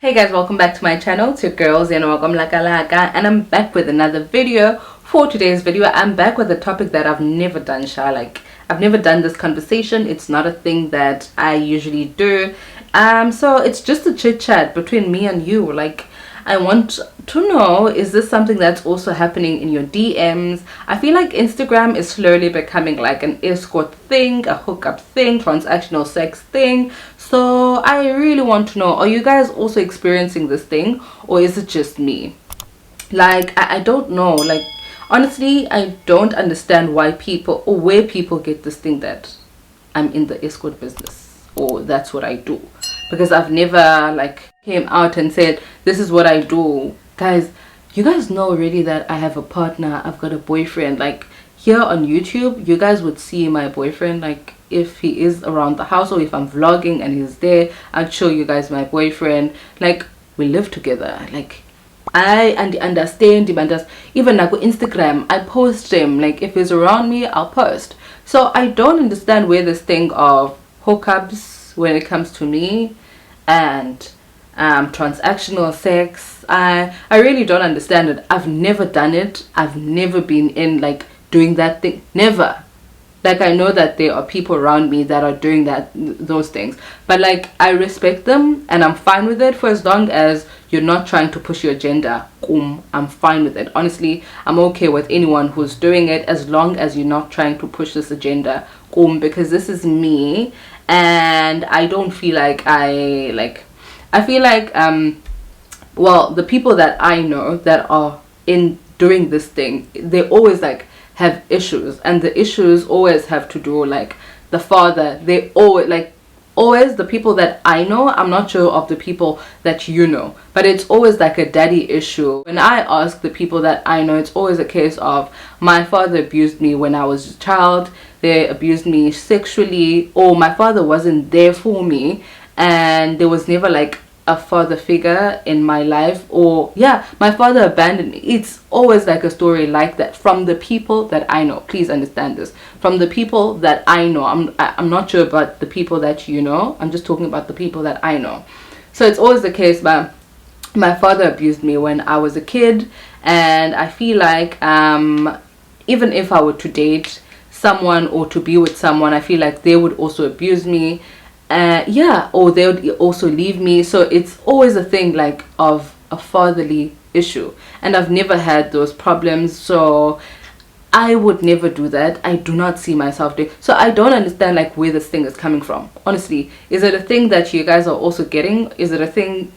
Hey guys, welcome back to my channel. It's your girls and I'm back with another video. For today's video, I'm back with a topic that I've never done, like I've never done this conversation. It's not a thing that I usually do. So it's just a chit chat between me and you. Like, I want to know, is this something that's also happening in your DMs? I feel like Instagram is slowly becoming like an escort thing, a hookup thing, transactional sex thing. So I really want to know, are you guys also experiencing this thing, or is it just me? Like, I don't know. Like, honestly, I don't understand why people, or where people get this thing that I'm in the escort business, or that's what I do. Because I've never like came out and said this is what I do. Guys, you guys know already that I have a partner, I've got a boyfriend. Like, here on YouTube, you guys would see my boyfriend. Like, if he is around the house, or if I'm vlogging and he's there, I'd show you guys my boyfriend. Like, we live together. Like, I understand him, and even like on Instagram, I post him. Like, if he's around me, I'll post. So I don't understand where this thing of hookups when it comes to me and transactional sex, I really don't understand it. I've never done it. I've never been in like doing that thing. Never. Like, I know that there are people around me that are doing those things, but like, I respect them and I'm fine with it for as long as you're not trying to push your agenda. I'm fine with it. Honestly, I'm okay with anyone who's doing it as long as you're not trying to push this agenda. Because this is me, and I don't feel like I feel like well, the people that I know that are in doing this thing, they always like have issues, and the issues always have to do like the father. They always the people that I know. I'm not sure of the people that you know, but it's always like a daddy issue. When I ask the people that I know, it's always a case of my father abused me when I was a child, they abused me sexually, or my father wasn't there for me, and there was never like a father figure in my life, or yeah, my father abandoned me. It's always like a story like that from the people that I know. Please understand this, from the people that I know. I'm not sure about the people that you know. I'm just talking about the people that I know. So it's always the case, but my father abused me when I was a kid, and I feel like even if I were to date someone or to be with someone, I feel like they would also abuse me, yeah, or they would also leave me. So it's always a thing like of a fatherly issue, and I've never had those problems, so I would never do that. I do not see myself doing. So I don't understand like where this thing is coming from. Honestly, is it a thing that you guys are also getting? Is it a thing?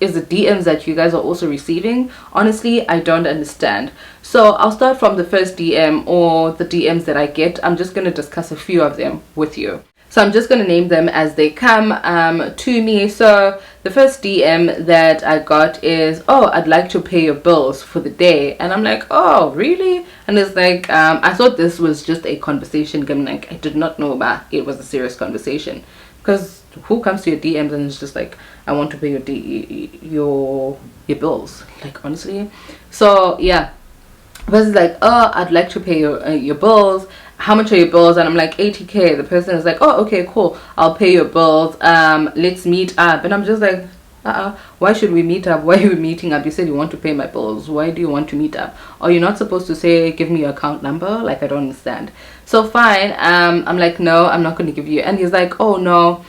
Is the DMs that you guys are also receiving? Honestly, I don't understand. So I'll start from the first DM, or the DMs that I get. I'm just going to discuss a few of them with you. So I'm just going to name them as they come to me. So the first DM that I got is, oh, I'd like to pay your bills for the day. And I'm like, oh, really? And it's like, I thought this was just a conversation. Like, I did not know about it was a serious conversation. Because who comes to your DMs and it's just like, I want to pay your bills? Like, honestly. So yeah, but it's like, oh, I'd like to pay your bills. How much are your bills? And I'm like, 80k. The person is like, oh, okay, cool, I'll pay your bills, let's meet up. And I'm just like, why should we meet up? Why are we meeting up? You said you want to pay my bills. Why do you want to meet up? Are you not supposed to say give me your account number? Like, I don't understand. So fine, I'm like, no, I'm not going to give you. And he's like, oh no,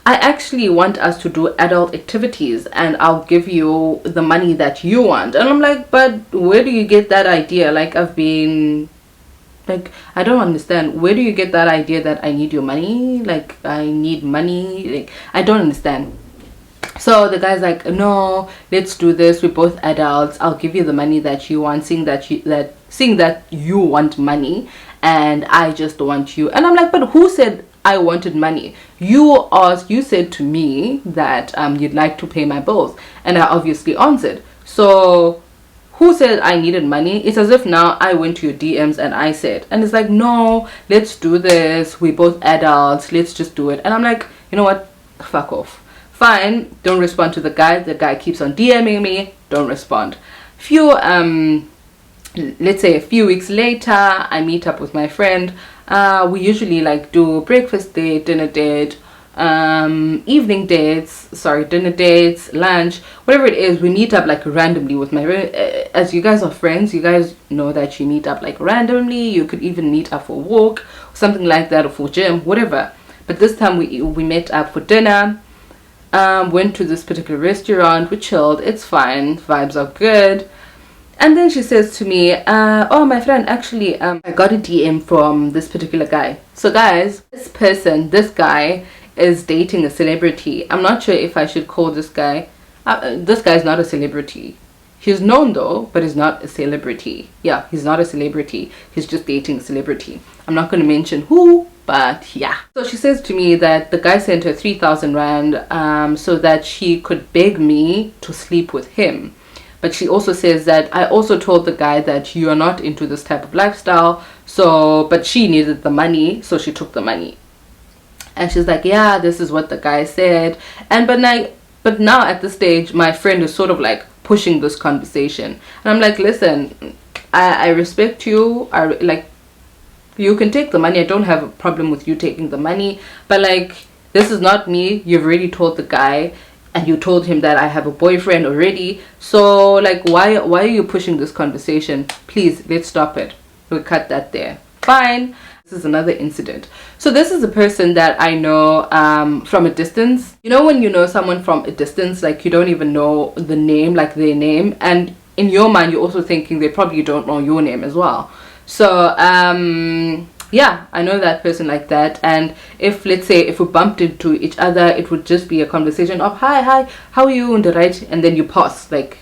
I actually want us to do adult activities, and I'll give you the money that you want. And I'm like, but where do you get that idea? Like, I've been like, I don't understand. Where do you get that idea that I need your money? Like, I need money? Like, I don't understand. So the guy's like, no, let's do this. We're both adults. I'll give you the money that you want, seeing that you want money, and I just want you. And I'm like, but who said I wanted money? You said to me that you'd like to pay my bills, and I obviously answered. So who said I needed money? It's as if now I went to your DMs and I said, and it's like, no, let's do this. We're both adults. Let's just do it. And I'm like, you know what? Fuck off. Fine. Don't respond to the guy. The guy keeps on DMing me. Don't respond. Let's say a few weeks later, I meet up with my friend. We usually like do breakfast date, dinner date, evening dates, sorry, dinner dates, lunch, whatever it is. We meet up like randomly with my as you guys are friends, you guys know that you meet up like randomly. You could even meet up for a walk, something like that, or for gym, whatever. But this time we met up for dinner. Went to this particular restaurant, we chilled, it's fine, vibes are good. And then she says to me, oh, my friend, actually, I got a DM from this particular guy. So guys, this guy is dating a celebrity. I'm not sure if I should call this guy, this guy is not a celebrity. He's known though, but he's not a celebrity. Yeah, he's not a celebrity. He's just dating a celebrity. I'm not going to mention who, but yeah. So she says to me that the guy sent her 3,000 rand so that she could beg me to sleep with him. But she also says that I also told the guy that you are not into this type of lifestyle. So, but she needed the money, so she took the money. And she's like, yeah, this is what the guy said. And but now at this stage, my friend is sort of like pushing this conversation. And I'm like, listen, I respect you. You can take the money. I don't have a problem with you taking the money. But like, this is not me. You've already told the guy. And you told him that I have a boyfriend already. So like, why are you pushing this conversation? Please, let's stop it. We'll cut that there. Fine. This is another incident. So this is a person that I know from a distance. You know when you know someone from a distance, like you don't even know the name, like their name, and in your mind you're also thinking they probably don't know your name as well. So yeah, I know that person like that. And if, let's say, if we bumped into each other, it would just be a conversation of hi, how are you, right? And then you pass, like,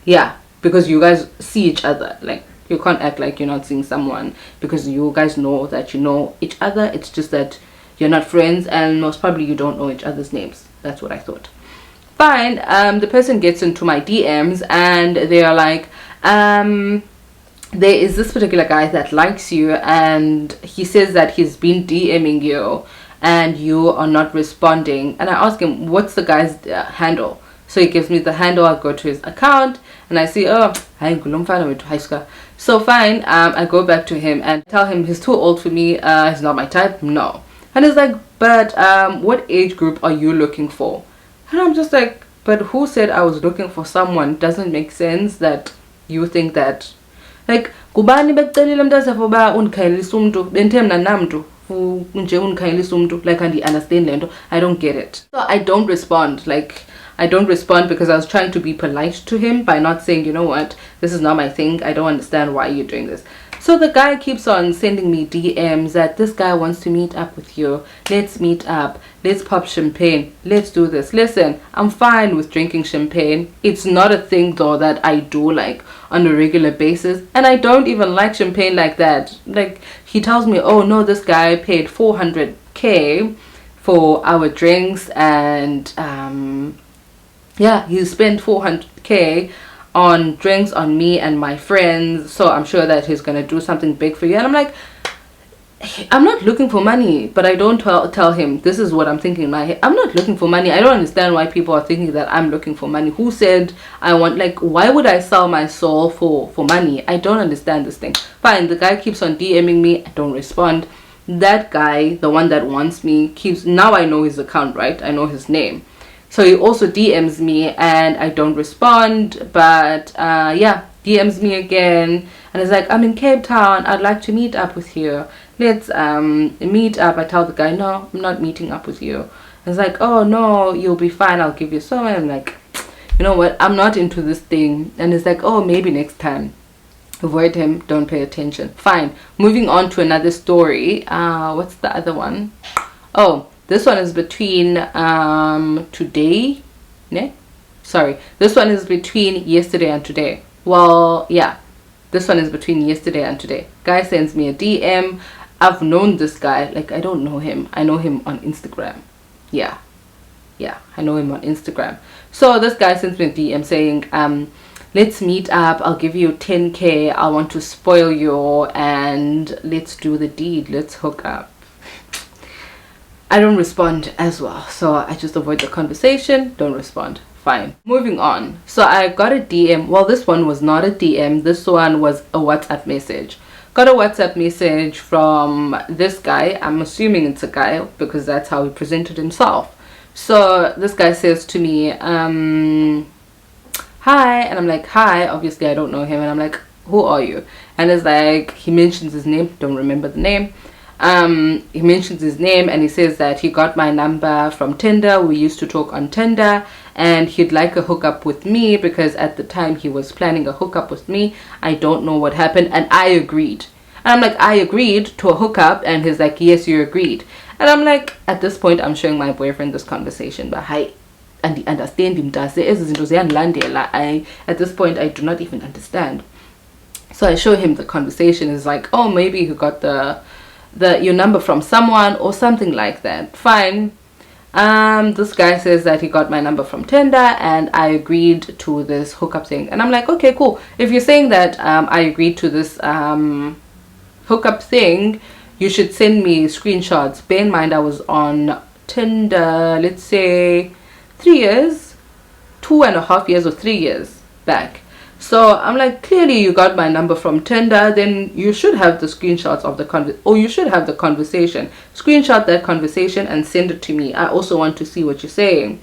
yeah, because you guys see each other. Like, you can't act like you're not seeing someone because you guys know that you know each other. It's just that you're not friends, and most probably you don't know each other's names. That's what I thought. Fine. The person gets into my DMs and they are like, there is this particular guy that likes you, and he says that he's been DMing you and you are not responding. And I ask him, what's the guy's handle? So he gives me the handle. I go to his account and I see, oh, so fine. I go back to him and tell him he's too old for me. He's not my type. No. And he's like, but what age group are you looking for? And I'm just like, but who said I was looking for someone? Doesn't make sense that you think that. Like, kubani becelile mntazafoba undikhayelisa umuntu benthe mna namntu nje undikhayelisa umuntu, like, and understand lento. I don't get it. So I don't respond. Like, I don't respond because I was trying to be polite to him by not saying, you know what, this is not my thing. I don't understand why you're doing this. So the guy keeps on sending me DMs that this guy wants to meet up with you. Let's meet up. Let's pop champagne. Let's do this. Listen, I'm fine with drinking champagne. It's not a thing though that I do like on a regular basis. And I don't even like champagne like that. Like, he tells me, oh no, this guy paid 400k for our drinks, and yeah, he spent 400k on drinks on me and my friends, so I'm sure that he's gonna do something big for you. And I'm like, I'm not looking for money. But I don't tell him this is what I'm thinking in my head. I'm not looking for money. I don't understand why people are thinking that I'm looking for money. Who said I want, like, why would I sell my soul for money? I don't understand this thing. Fine, the guy keeps on DMing me. I don't respond. That guy, the one that wants me, keeps, now I know his account, right? I know his name. So he also DMs me and I don't respond. But yeah, DMs me again and it's like, I'm in Cape Town, I'd like to meet up with you. Let's meet up. I tell the guy, no, I'm not meeting up with you. It's like, oh no, you'll be fine, I'll give you some. And I'm like, you know what, I'm not into this thing. And it's like, oh, maybe next time. Avoid him, don't pay attention. Fine. Moving on to another story. What's the other one? Oh, this one is between today. Ne? Sorry. This one is between yesterday and today. Well, yeah. This one is between yesterday and today. Guy sends me a DM. I've known this guy. Like, I don't know him. I know him on Instagram. Yeah. Yeah, I know him on Instagram. So this guy sends me a DM saying, let's meet up. I'll give you 10k. I want to spoil you and let's do the deed. Let's hook up. I don't respond as well. So I just avoid the conversation. Don't respond. Fine. Moving on. So I got a DM. Well, this one was not a DM. This one was a WhatsApp message. got a WhatsApp message from this guy. I'm assuming it's a guy because that's how he presented himself. So this guy says to me, hi, and I'm like, hi. Obviously I don't know him, and I'm like, who are you? And it's like, he mentions his name, don't remember the name. He mentions his name, and he says that he got my number from Tinder. We used to talk on Tinder, and he'd like a hookup with me because at the time he was planning a hookup with me. I don't know what happened, and I agreed. And I'm like, I agreed to a hookup? And he's like, yes, you agreed. And I'm like, at this point I'm showing my boyfriend this conversation, but hi, and he understand him does it. At this point I do not even understand. So I show him the conversation. It's like, oh, maybe he got your number from someone or something like that. Fine. This guy says that he got my number from Tinder, and I agreed to this hookup thing. And I'm like, okay, cool. If you're saying that I agreed to this hookup thing, you should send me screenshots. Bear in mind I was on Tinder, let's say 3 years, 2.5 years or 3 years back. So I'm like, clearly you got my number from Tinder, then you should have the screenshots of the you should have the conversation. Screenshot that conversation and send it to me. I also want to see what you're saying.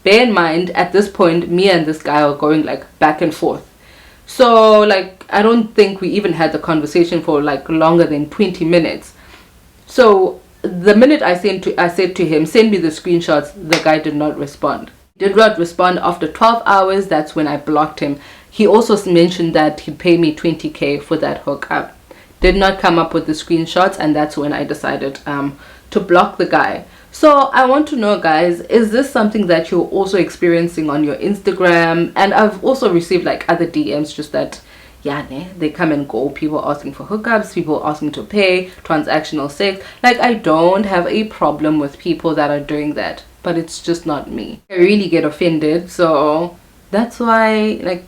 Bear in mind, at this point, me and this guy are going like back and forth. So like, I don't think we even had the conversation for like longer than 20 minutes. So the minute I said to him, send me the screenshots, the guy did not respond. Did not respond. After 12 hours, that's when I blocked him. He also mentioned that he'd pay me 20k for that hookup. Did not come up with the screenshots, and that's when I decided to block the guy. So I want to know, guys, is this something that you're also experiencing on your Instagram? And I've also received like other DMs, just that they come and go. People asking for hookups, people asking to pay, transactional sex. Like, I don't have a problem with people that are doing that, but it's just not me. I really get offended. So that's why, like,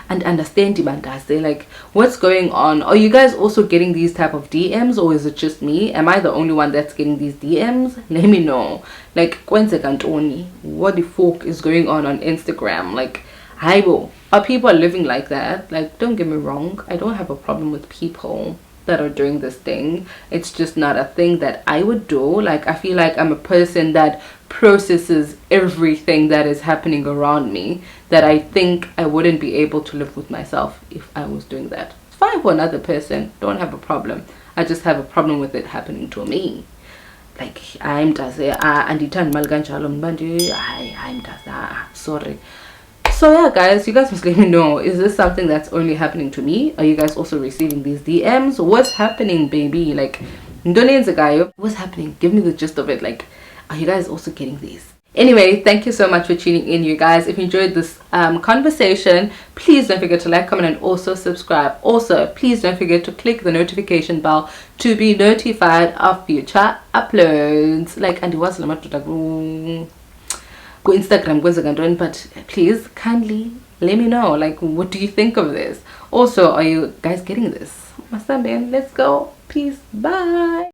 and understand Ibandaze, like, what's going on? Are you guys also getting these type of DMs, or is it just me? Am I the only one that's getting these DMs? Let me know. Like, what the fuck is going on Instagram? Like, Haibo, are people living like that? Like, don't get me wrong, I don't have a problem with people that are doing this thing. It's just not a thing that I would do. Like, I feel like I'm a person that processes everything that is happening around me, that I think I wouldn't be able to live with myself if I was doing that. It's fine for another person, don't have a problem. I just have a problem with it happening to me. Like, I'm sorry. So yeah, guys, you guys must let me know, is this something that's only happening to me? Are you guys also receiving these DMs? What's happening, baby? Like, what's happening? Give me the gist of it. Like, are you guys also getting these? Anyway, thank you so much for tuning in, you guys. If you enjoyed this conversation, please don't forget to like, comment, and also subscribe. Also, please don't forget to click the notification bell to be notified of future uploads. Like, and was go Instagram, but please kindly let me know, like, what do you think of this? Also, are you guys getting this? Let's go. Peace. Bye.